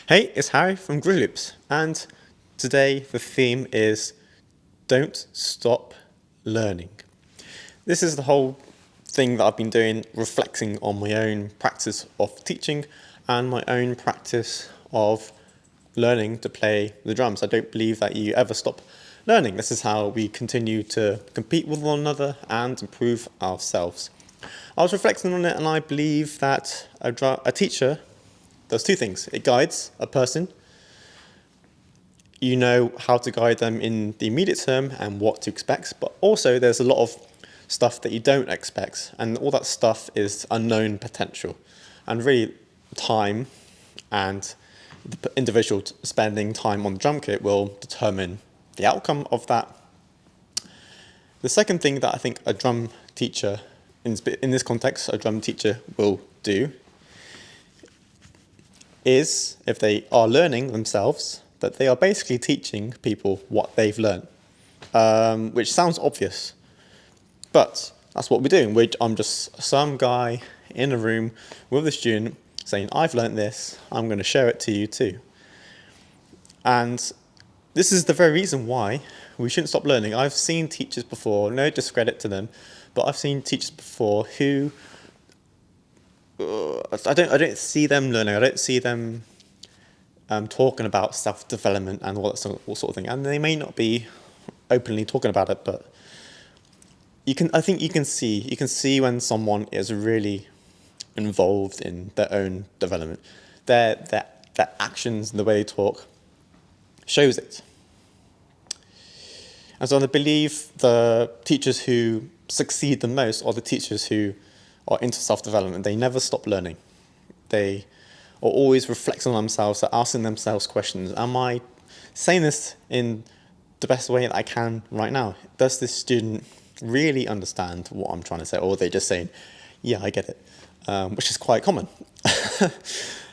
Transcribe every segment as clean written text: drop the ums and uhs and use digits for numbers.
Hey, it's Harry from Groove Loops, and today the theme is Don't Stop Learning. This is the whole thing that I've been doing, reflecting on my own practice of teaching and my own practice of learning to play the drums. I don't believe that you ever stop learning. This is how we continue to compete with one another and improve ourselves. I was reflecting on it, and I believe that a teacher does two things. It guides a person. You know how to guide them in the immediate term and what to expect, but also there's a lot of stuff that you don't expect, and all that stuff is unknown potential. And really, time and the individual spending time on the drum kit will determine the outcome of that. The second thing that I think a drum teacher, in this context, a drum teacher will do is, if they are learning themselves, that they are basically teaching people what they've learned, which sounds obvious, but that's what we're doing. I'm just some guy in a room with a student saying, I've learned this, I'm going to share it to you too. And this is the very reason why we shouldn't stop learning. I've seen teachers before, no discredit to them, but I've seen teachers before who I don't see them learning. I don't see them talking about self-development and all sort of thing. And they may not be openly talking about it, but I think you can see when someone is really involved in their own development. Their actions and the way they talk shows it. And so I believe the teachers who succeed the most are the teachers who are into self-development. They never stop learning. They are always reflecting on themselves, they're asking themselves questions. Am I saying this in the best way that I can right now? Does this student really understand what I'm trying to say? Or are they just saying, yeah, I get it, which is quite common.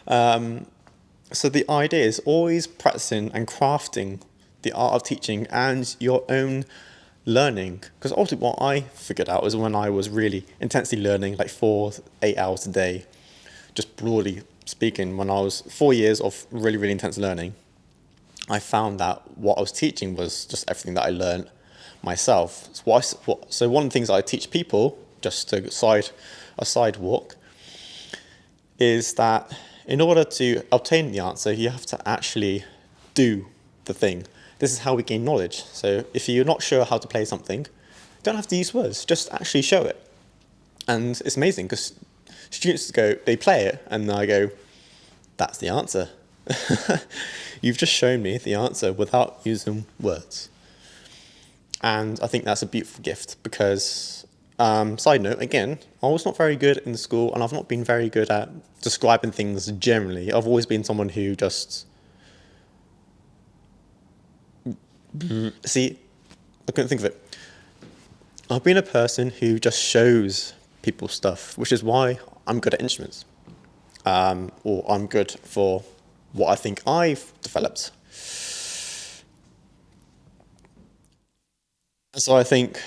So the idea is always practicing and crafting the art of teaching and your own learning. Because ultimately what I figured out is when I was really intensely learning, like 8 hours a day, just broadly speaking, when I was 4 years of really, really intense learning, I found that what I was teaching was just everything that I learned myself. So one of the things I teach people, just to a sidewalk, is that in order to obtain the answer, you have to actually do the thing. This is how we gain knowledge. So if you're not sure how to play something, you don't have to use words, just actually show it. And it's amazing because students they play it, and I go, that's the answer. You've just shown me the answer without using words. And I think that's a beautiful gift because, side note, again, I was not very good in school, and I've not been very good at describing things generally. I've always been someone who just, see, I couldn't think of it. I've been a person who just shows people stuff, which is why I'm good at instruments, or I'm good for what I think I've developed. And so I think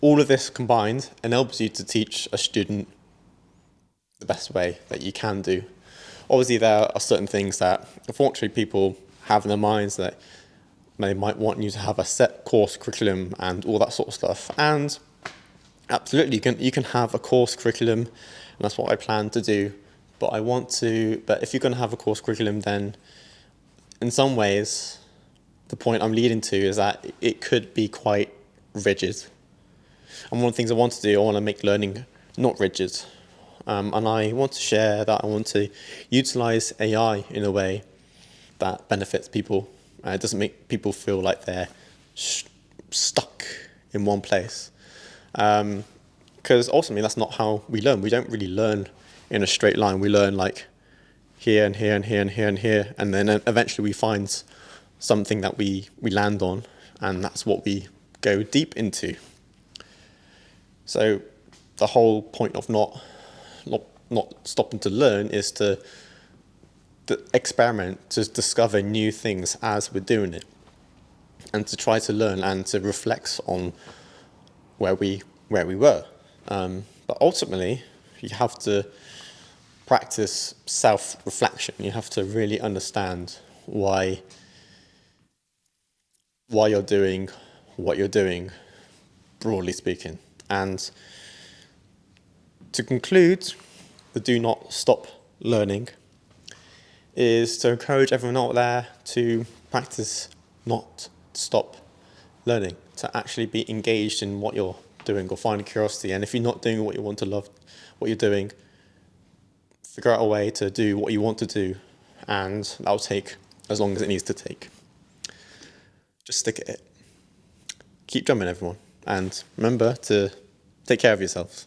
all of this combined enables you to teach a student the best way that you can do. Obviously, there are certain things that, unfortunately, people have in their minds that they might want you to have a set course curriculum and all that sort of stuff. And absolutely, you can have a course curriculum, and that's what I plan to do. But if you're going to have a course curriculum, then in some ways, the point I'm leading to is that it could be quite rigid. And one of the things I want to do, I want to make learning not rigid. And I want to share that I want to utilize AI in a way that benefits people. It doesn't make people feel like they're stuck in one place. Because ultimately, that's not how we learn. We don't really learn in a straight line. We learn like here and here and here and here and here. And then eventually we find something that we land on. And that's what we go deep into. So the whole point of not stopping to learn is to experiment, to discover new things as we're doing it, and to try to learn and to reflect on where we were. But ultimately, you have to practice self-reflection. You have to really understand why you're doing what you're doing, broadly speaking. And to conclude, the do not stop learning is to encourage everyone out there to practice not stop learning, to actually be engaged in what you're doing or find curiosity. And if you're not doing what you want to love, what you're doing, figure out a way to do what you want to do, and that'll take as long as it needs to take. Just stick at it. Keep drumming, everyone. And remember to take care of yourselves.